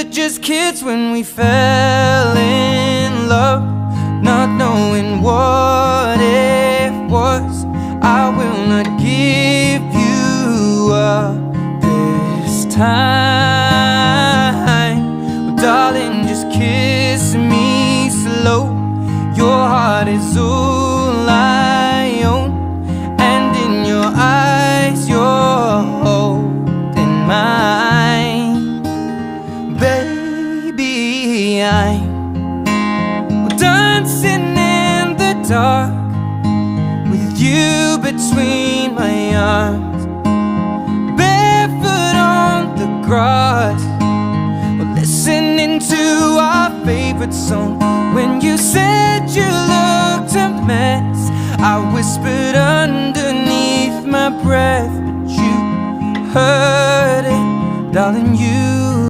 were just kids when we fell in love, not knowing what it was. I will not give you up this time. Oh, darling, just kiss me slow. Your heart is all I own, and in your eyes you're holding mine. Baby, I'm dancing in the dark with you between my arms, barefoot on the grass, we're listening to our favorite song. When you said you looked a mess, I whispered underneath my breath, but you heard it, darling, you